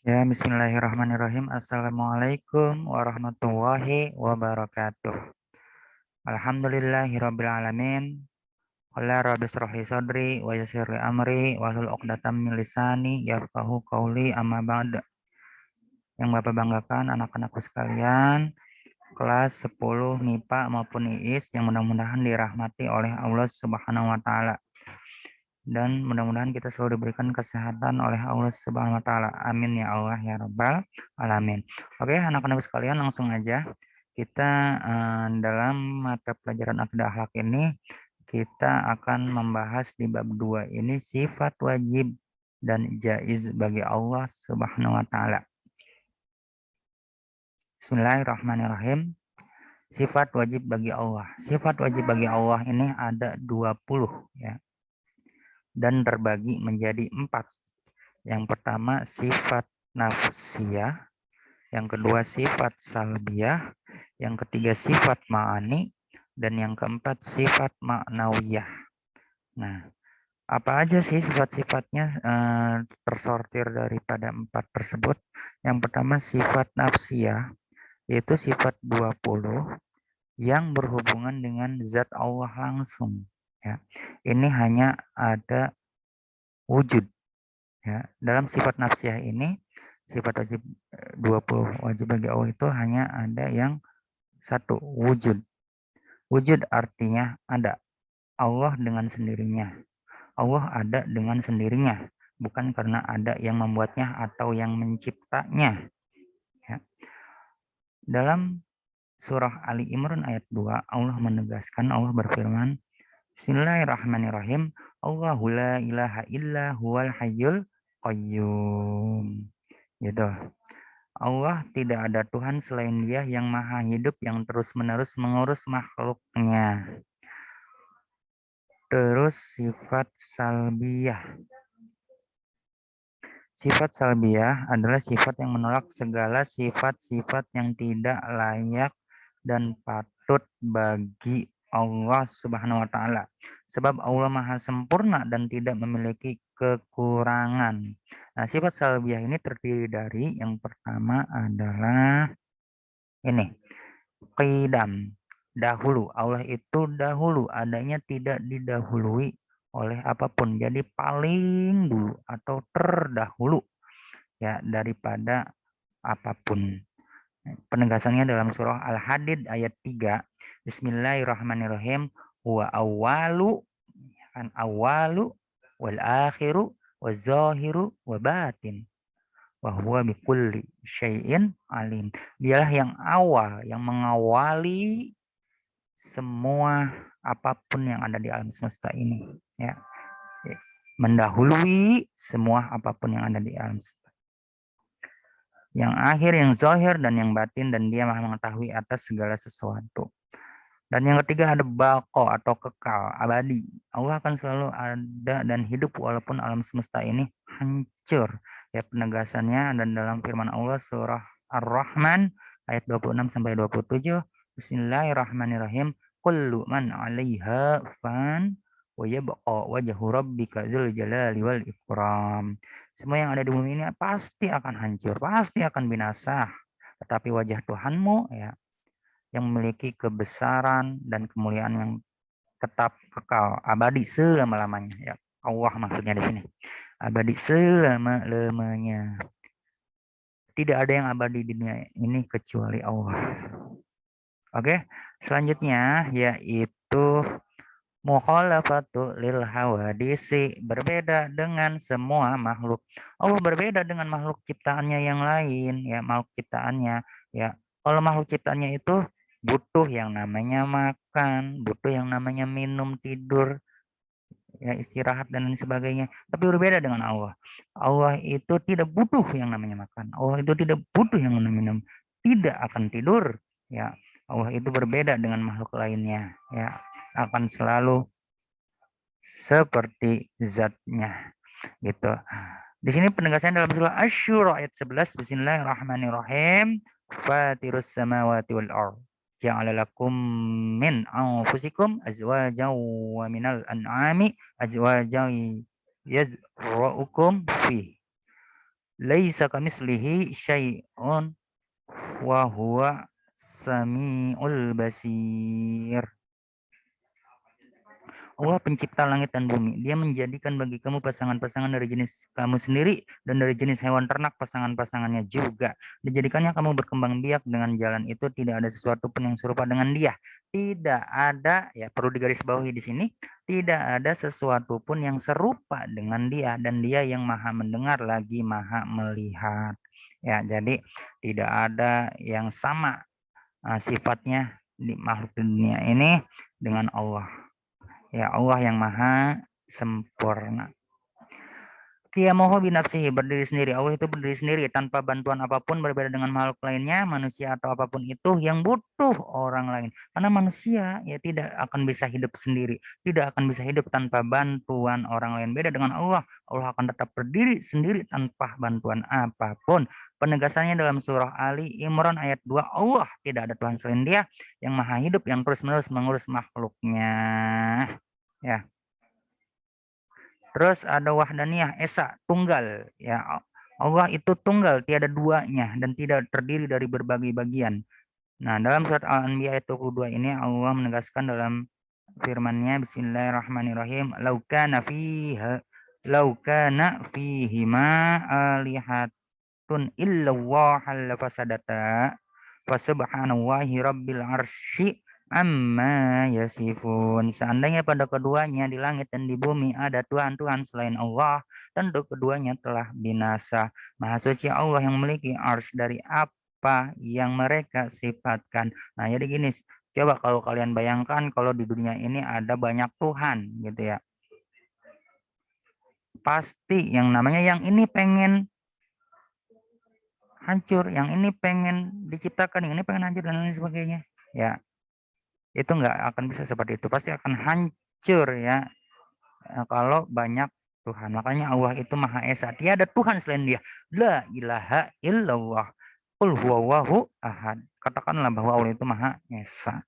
Ya, bismillahirrahmanirrahim. Assalamualaikum warahmatullahi wabarakatuh. Alhamdulillahirabbil alamin. Qala rabbi shrah li sadri wa yassir li amri wahlul 'uqdatam min lisani yafqahu qawli amma ba'd. Yang Bapak banggakan anak-anakku sekalian, kelas 10 MIPA maupun IIS yang mudah-mudahan dirahmati oleh Allah Subhanahu wa taala. Dan mudah-mudahan kita selalu diberikan kesehatan oleh Allah Subhanahu wa taala. Amin ya Allah ya rabbal alamin. Oke, anak-anak sekalian, langsung aja kita dalam mata pelajaran akidah akhlak ini kita akan membahas di bab 2 ini sifat wajib dan jaiz bagi Allah Subhanahu wa taala. Bismillahirrahmanirrahim. Sifat wajib bagi Allah. Sifat wajib bagi Allah ini ada 20 ya, dan terbagi menjadi 4. Yang pertama sifat nafsiyah, yang kedua sifat salbiyah, yang ketiga sifat ma'ani, dan yang keempat sifat ma'nawiyah. Nah, apa aja sih sifat-sifatnya tersortir daripada 4 tersebut? Yang pertama sifat nafsiyah, yaitu sifat 20 yang berhubungan dengan zat Allah langsung. Ya. Ini hanya ada wujud. Ya, dalam sifat nafsiyah ini, sifat wajib 20 wajib bagi Allah itu hanya ada yang satu, wujud. Wujud artinya ada. Allah dengan sendirinya. Allah ada dengan sendirinya, bukan karena ada yang membuatnya atau yang menciptanya. Ya. Dalam surah Ali Imran ayat 2, Allah menegaskan, Allah berfirman, Bismillahirrahmanirrahim. Allahu la ilaha illa huwal hayyul qayyum. Gitu. Allah tidak ada Tuhan selain Dia yang maha hidup, yang terus-menerus mengurus makhluknya. Terus sifat salbiyah. Sifat salbiyah adalah sifat yang menolak segala sifat-sifat yang tidak layak dan patut bagi Allah Subhanahu wa taala. Sebab Allah Maha sempurna dan tidak memiliki kekurangan. Nah, sifat salbiyah ini terdiri dari yang pertama adalah ini, qidam, dahulu. Allah itu dahulu, adanya tidak didahului oleh apapun. Jadi paling dulu atau terdahulu ya daripada apapun. Penegasannya dalam surah Al-Hadid ayat 3. Bismillahirrahmanirrahim. Wa awalu, kan awalu wal akhiru wal zahiru wa batin. Wa huwa bikulli syai'in alim. Dialah yang awal, yang mengawali semua apapun yang ada di alam semesta ini. Ya. Mendahului semua apapun yang ada di alam semesta. Yang akhir, yang zahir, dan yang batin, dan Dia Maha mengetahui atas segala sesuatu. Dan yang ketiga ada baqo atau kekal, abadi. Allah akan selalu ada dan hidup walaupun alam semesta ini hancur. Ya, penegasannya dan dalam firman Allah surah Ar-Rahman ayat 26 sampai 27. Bismillahirrahmanirrahim. Kullu man 'alaiha fan wa yabqa wajhu rabbika dzul jalali wal ikram. Semua yang ada di bumi ini pasti akan hancur, pasti akan binasa. Tetapi wajah Tuhanmu ya yang memiliki kebesaran dan kemuliaan yang tetap kekal, abadi selama-lamanya. Ya, Allah maksudnya di sini. Abadi selama-lamanya. Tidak ada yang abadi di dunia ini kecuali Allah. Oke, selanjutnya yaitu mukhalafatu lil hawadisi, berbeda dengan semua makhluk. Allah berbeda dengan makhluk ciptaannya yang lain, ya makhluk ciptaannya. Ya, kalau makhluk ciptaannya itu butuh yang namanya makan, butuh yang namanya minum, tidur, ya istirahat dan lain sebagainya. Tapi berbeda dengan Allah. Allah itu tidak butuh yang namanya makan. Allah itu tidak butuh yang namanya minum. Tidak akan tidur. Ya, Allah itu berbeda dengan makhluk lainnya. Ya, akan selalu seperti zatnya gitu. Di sini penegasannya dalam surah Asy-Syura ayat 11. Bismillahirrahmanirrahim. Fatirus samawati wal ardh. Ja'ala lakum min anfusikum azwajan wa minal an'ami azwajan yazra'ukum fi. Laisa kamitslihi syai'un wa huwa samiul basir. Allah pencipta langit dan bumi. Dia menjadikan bagi kamu pasangan-pasangan dari jenis kamu sendiri dan dari jenis hewan ternak pasangan-pasangannya juga. Dijadikannya kamu berkembang biak dengan jalan itu, tidak ada sesuatu pun yang serupa dengan dia. Tidak ada, ya perlu digarisbawahi di sini, tidak ada sesuatu pun yang serupa dengan dia, dan dia yang maha mendengar lagi maha melihat. Ya, jadi tidak ada yang sama sifatnya di makhluk dunia ini dengan Allah. Ya, Allah yang maha sempurna. Qiyamahu binafsihi, berdiri sendiri. Allah itu berdiri sendiri tanpa bantuan apapun, berbeda dengan makhluk lainnya, manusia atau apapun itu yang butuh orang lain. Karena manusia ya tidak akan bisa hidup sendiri, tidak akan bisa hidup tanpa bantuan orang lain. Beda dengan Allah, Allah akan tetap berdiri sendiri tanpa bantuan apapun. Penegasannya dalam surah Ali Imran ayat 2, Allah tidak ada Tuhan selain Dia yang maha hidup, yang terus-menerus mengurus makhluknya. Ya. Terus ada wahdaniyah, esa, tunggal. Ya, Allah itu tunggal, tiada duanya dan tidak terdiri dari berbagai bagian. Nah, dalam surat Al-Anbiya ayat 22 ini Allah menegaskan dalam firman-Nya, Bismillahirrahmanirrahim, laukana fihima alihatun illallah lafasadata fasubhanallahi rabbil arsy amma yasifun. Seandainya pada keduanya di langit dan di bumi ada Tuhan-Tuhan selain Allah, tentu keduanya telah binasa. Maha suci Allah yang memiliki ars dari apa yang mereka sifatkan. Nah, jadi gini, coba kalau kalian bayangkan kalau di dunia ini ada banyak Tuhan gitu ya. Pasti yang namanya yang ini pengen hancur, yang ini pengen diciptakan, yang ini pengen hancur dan lain sebagainya. Ya, itu nggak akan bisa seperti itu, pasti akan hancur ya kalau banyak Tuhan. Makanya Allah itu Maha Esa, tiada Tuhan selain Dia. La ilaha illallah, qul huwallahu ahad. Katakanlah bahwa Allah itu Maha Esa.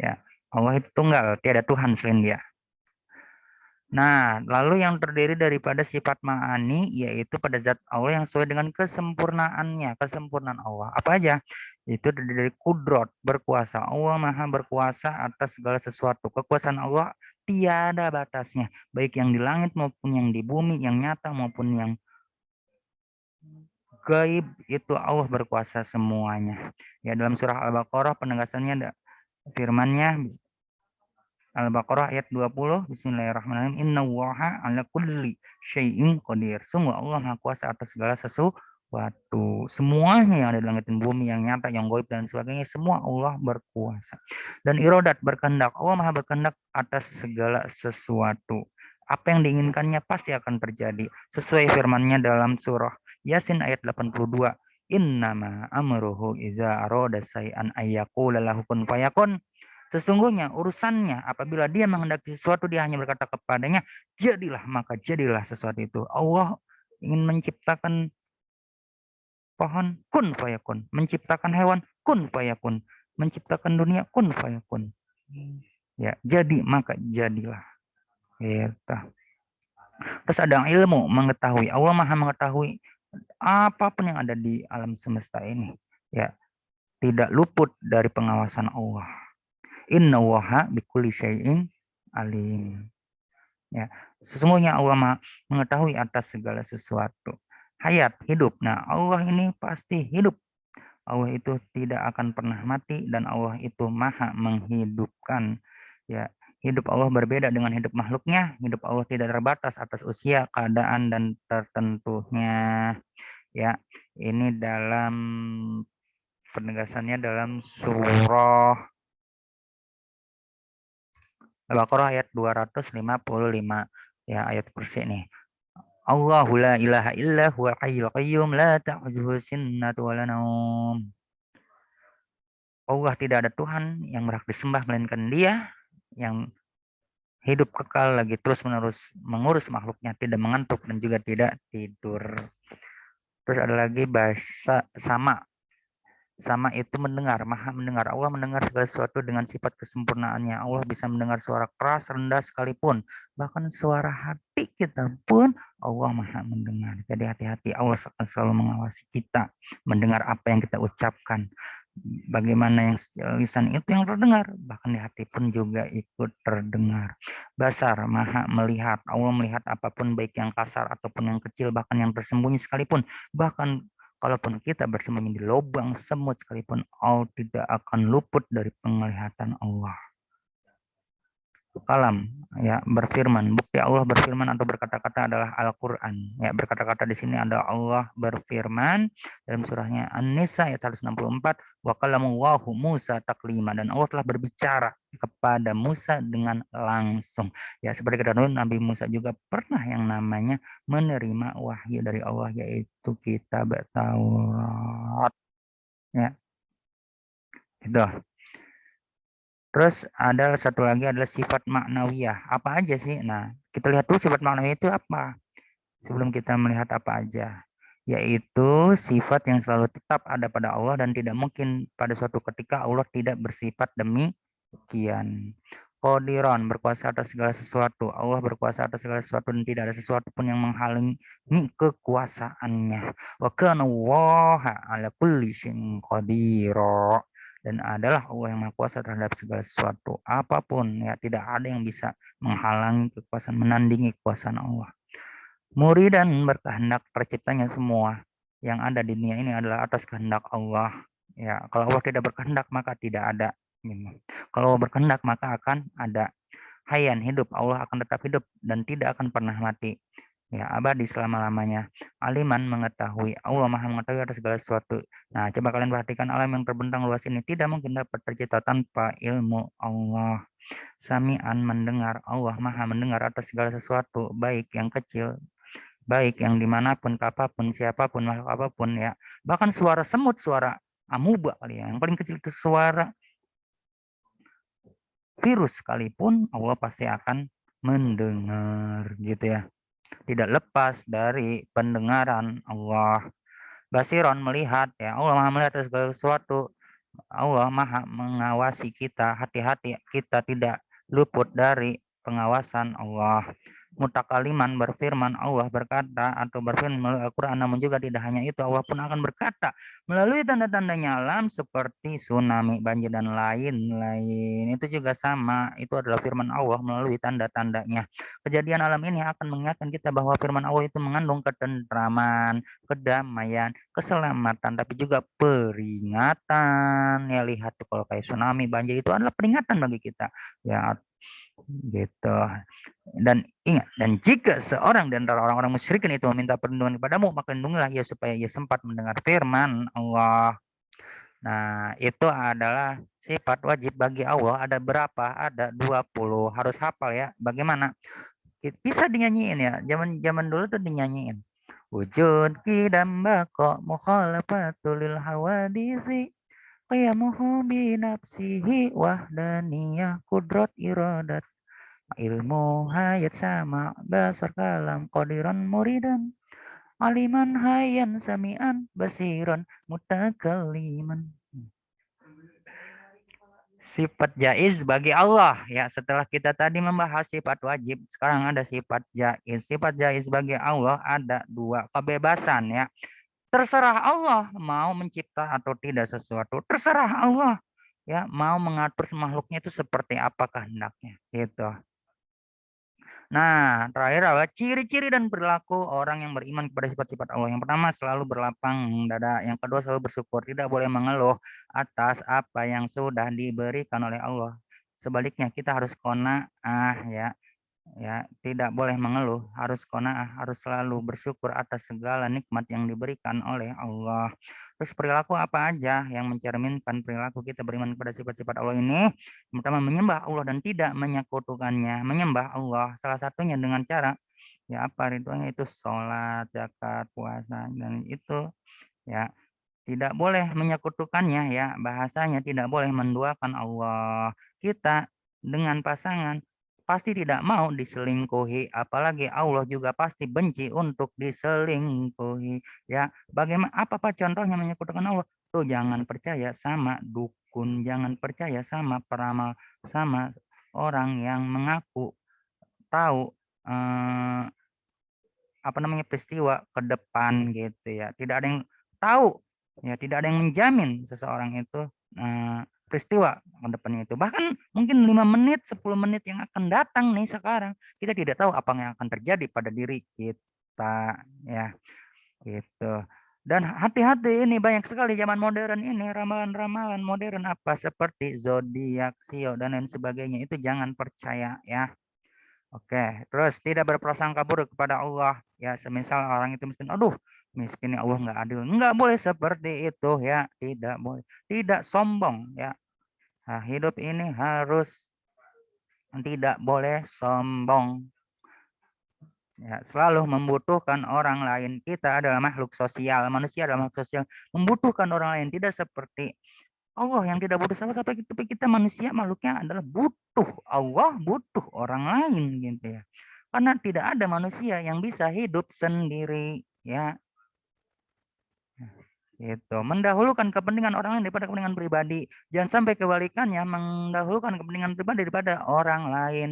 Ya, Allah itu tunggal, tiada Tuhan selain Dia. Nah, lalu yang terdiri daripada sifat ma'ani, yaitu pada zat Allah yang sesuai dengan kesempurnaannya, kesempurnaan Allah. Apa aja? Itu dari kudrot, berkuasa. Allah maha berkuasa atas segala sesuatu. Kekuasaan Allah tiada batasnya. Baik yang di langit maupun yang di bumi, yang nyata maupun yang gaib, itu Allah berkuasa semuanya. Ya, dalam surah Al-Baqarah penegasannya ada firman-Nya, Al-Baqarah ayat 20, Bismillahirrahmanirrahim. Innallaha ala kulli syai'in qadir. Sungguh Allah Maha Kuasa atas segala sesuatu. Semuanya yang ada di langit dan bumi, yang nyata, yang gaib dan sebagainya, semua Allah berkuasa. Dan irodat, berkehendak. Allah Maha berkehendak atas segala sesuatu. Apa yang diinginkannya pasti akan terjadi. Sesuai firman-Nya dalam surah Yasin ayat 82. Innama amruhu iza aroda say'an ayyakula lahu kun fayakun. Sesungguhnya urusannya apabila dia menghendaki sesuatu, dia hanya berkata kepadanya, jadilah, maka jadilah sesuatu itu. Allah ingin menciptakan pohon, kun fayakun. Menciptakan hewan, kun fayakun. Menciptakan dunia, kun fayakun. Ya, jadi maka jadilah. Gitu. Terus ada ilmu, mengetahui. Allah maha mengetahui apapun yang ada di alam semesta ini. Ya, tidak luput dari pengawasan Allah. Inna waha bikulli syai'in alim. Ya, sesungguhnya Allah mengetahui atas segala sesuatu. Hayat, hidup. Nah, Allah ini pasti hidup. Allah itu tidak akan pernah mati dan Allah itu maha menghidupkan. Ya, hidup Allah berbeda dengan hidup makhluknya. Hidup Allah tidak terbatas atas usia, keadaan dan tertentunya. Ya, ini dalam penegasannya dalam surah Al-Baqarah ayat 255. Ya, ayat kursi nih. Allahu la ilaha illa huwa hayyul qayyum la ta'khuzuhu sinnatu wa la naum. Allah tidak ada Tuhan yang berhak disembah melainkan Dia yang hidup kekal lagi terus-menerus mengurus makhluknya, tidak mengantuk dan juga tidak tidur. Terus ada lagi bahasa sama. Sama itu mendengar, maha mendengar. Allah mendengar segala sesuatu dengan sifat kesempurnaannya. Allah bisa mendengar suara keras, rendah sekalipun. Bahkan suara hati kita pun Allah maha mendengar. Jadi hati-hati, Allah akan selalu mengawasi kita. Mendengar apa yang kita ucapkan. Bagaimana yang lisan itu yang terdengar. Bahkan di hati pun juga ikut terdengar. Basar, maha melihat. Allah melihat apapun baik yang kasar ataupun yang kecil. Bahkan yang tersembunyi sekalipun. Bahkan kalaupun kita bersembunyi di lubang semut sekalipun, Allah tidak akan luput dari penglihatan Allah. Kalam, ya, berfirman. Bukti Allah berfirman atau berkata-kata adalah Al-Quran. Ya, berkata-kata di sini ada Allah berfirman dalam surahnya An-Nisa ayat 164. Wa kalamullahu Musa taklima, dan Allah telah berbicara kepada Musa dengan langsung. Ya, seperti kita tahu Nabi Musa juga pernah yang namanya menerima wahyu dari Allah, yaitu kitab Taurat. Ya, itu. Terus ada satu lagi adalah sifat maknawiyah. Apa aja sih? Nah, kita lihat dulu sifat maknawiyah itu apa. Sebelum kita melihat apa aja. Yaitu sifat yang selalu tetap ada pada Allah dan tidak mungkin pada suatu ketika Allah tidak bersifat demikian. Qadiran, berkuasa atas segala sesuatu. Allah berkuasa atas segala sesuatu dan tidak ada sesuatu pun yang menghalangi kekuasaannya. Wa kana Allaha ala kulli syai'in qadira, dan adalah Allah yang maha kuasa terhadap segala sesuatu. Apapun, ya, tidak ada yang bisa menghalangi kekuasaan, menandingi kekuasaan Allah. Muridan, berkehendak terciptanya semua yang ada di dunia ini adalah atas kehendak Allah. Ya, kalau Allah tidak berkehendak maka tidak ada. Kalau Allah berkehendak maka akan ada. Hayan, hidup, Allah akan tetap hidup dan tidak akan pernah mati. Ya, abadi selama-lamanya. Aliman, mengetahui. Allah maha mengetahui atas segala sesuatu. Nah, coba kalian perhatikan alam yang terbentang luas ini tidak mungkin dapat tercipta tanpa ilmu Allah. Sami'an, mendengar. Allah maha mendengar atas segala sesuatu, baik yang kecil, baik yang dimanapun, kapanpun, siapapun, makhluk apapun, ya. Bahkan suara semut, suara amuba kali ya. Yang paling kecil itu suara virus sekalipun Allah pasti akan mendengar, gitu ya. Tidak lepas dari pendengaran Allah. Basiron, melihat, ya, Allah maha melihat segala sesuatu. Allah maha mengawasi kita. Hati-hati kita tidak luput dari pengawasan Allah. Mutakaliman, berfirman, Allah berkata atau berfirman melalui Al-Quran. Namun juga tidak hanya itu, Allah pun akan berkata melalui tanda-tandanya alam seperti tsunami, banjir, dan lain-lain. Itu juga sama, itu adalah firman Allah melalui tanda-tandanya. Kejadian alam ini akan mengingatkan kita bahwa firman Allah itu mengandung ketentraman, kedamaian, keselamatan, tapi juga peringatan. Ya, lihat tuh, kalau kayak tsunami, banjir, itu adalah peringatan bagi kita. Ya, gitu. Dan ingat, dan jika seorang di antara orang-orang musyrikin itu meminta perlindungan kepadamu, maka lindungilah ia supaya ia sempat mendengar firman Allah. Nah, itu adalah sifat wajib bagi Allah. Ada berapa? Ada 20. Harus hafal ya. Bagaimana? Bisa dinyanyiin ya. Zaman dulu tuh dinyanyiin. Wujud kidam bako mukhalafatul hawadisi qiyamuhu binafsihi wahdaniyah kudrat iradat ilmu hayat sama basar kalam qadiran muridan aliman hayan samian basiran mutakalliman. Sifat jaiz bagi Allah, ya. Setelah kita tadi membahas sifat wajib, sekarang ada sifat jaiz. Sifat jaiz bagi Allah ada dua, kebebasan, ya. Terserah Allah mau mencipta atau tidak sesuatu. Terserah Allah, ya, mau mengatur makhluknya itu seperti apa kehendaknya, gitu. Nah, terakhir adalah ciri-ciri dan perilaku orang yang beriman kepada sifat-sifat Allah. Yang pertama, selalu berlapang dada. Yang kedua, selalu bersyukur. Tidak boleh mengeluh atas apa yang sudah diberikan oleh Allah. Sebaliknya, kita harus qanaah, ya. Ya, tidak boleh mengeluh, harus qanaah, harus selalu bersyukur atas segala nikmat yang diberikan oleh Allah. Terus perilaku apa aja yang mencerminkan perilaku kita beriman kepada sifat-sifat Allah ini? Yang pertama, menyembah Allah dan tidak menyekutukannya. Menyembah Allah salah satunya dengan cara, ya, apa ritualnya itu sholat, zakat, puasa, dan itu, ya, tidak boleh menyekutukannya, ya. Bahasanya tidak boleh menduakan Allah. Kita dengan pasangan pasti tidak mau diselingkuhi, apalagi Allah juga pasti benci untuk diselingkuhi, ya. Bagaimana, apa Pak contohnya menyekutukan Allah? jangan percaya sama dukun, jangan percaya sama peramal, sama orang yang mengaku tahu eh, apa namanya peristiwa ke depan gitu ya. Tidak ada yang tahu ya, tidak ada yang menjamin seseorang itu peristiwa ke depannya itu. Bahkan mungkin 5 menit, 10 menit yang akan datang nih sekarang, kita tidak tahu apa yang akan terjadi pada diri kita ya gitu. Dan hati-hati ini banyak sekali zaman modern ini ramalan-ramalan modern apa seperti zodiak, sio dan lain sebagainya itu jangan percaya ya. Oke, terus tidak berprasangka buruk kepada Allah. Ya, semisal orang itu miskin, aduh, miskinnya Allah nggak adil. Nggak boleh seperti itu ya, tidak boleh. Tidak sombong ya. Nah, hidup ini harus tidak boleh sombong. Ya, selalu membutuhkan orang lain. Kita adalah makhluk sosial, manusia adalah makhluk sosial, membutuhkan orang lain. Tidak seperti Allah yang tidak butuh siapa-siapa, tapi kita manusia makhluknya adalah butuh Allah, butuh orang lain gitu ya. Karena tidak ada manusia yang bisa hidup sendiri ya. Itu mendahulukan kepentingan orang lain daripada kepentingan pribadi. Jangan sampai kebalikannya mendahulukan kepentingan pribadi daripada orang lain.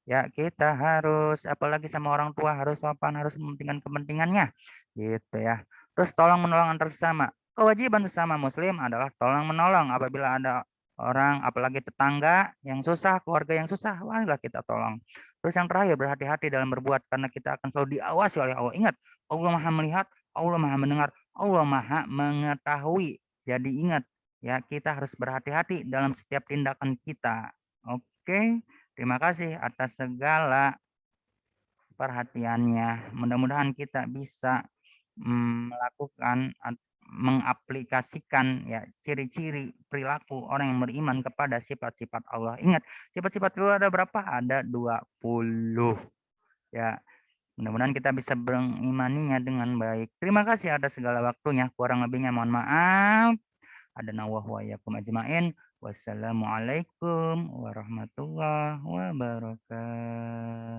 Ya, kita harus apalagi sama orang tua harus sopan, harus mementingkan kepentingannya. Gitu ya. Terus tolong menolong antar sesama. Kewajiban sesama muslim adalah tolong menolong apabila ada orang apalagi tetangga yang susah, keluarga yang susah, wahlah kita tolong. Terus yang terakhir berhati-hati dalam berbuat karena kita akan selalu diawasi oleh Allah. Ingat, Allah Maha melihat, Allah Maha mendengar, Allah Maha mengetahui. Jadi ingat ya, kita harus berhati-hati dalam setiap tindakan kita. Oke, terima kasih atas segala perhatiannya. Mudah-mudahan kita bisa melakukan mengaplikasikan ya ciri-ciri perilaku orang yang beriman kepada sifat-sifat Allah. Ingat, sifat-sifat Allah ada berapa? Ada 20. Ya, mudah-mudahan kita bisa mengimaninya dengan baik. Terima kasih atas segala waktunya. Kurang lebihnya mohon maaf. Ada nawah wa yakum ajmain. Wassalamualaikum warahmatullahi wabarakatuh.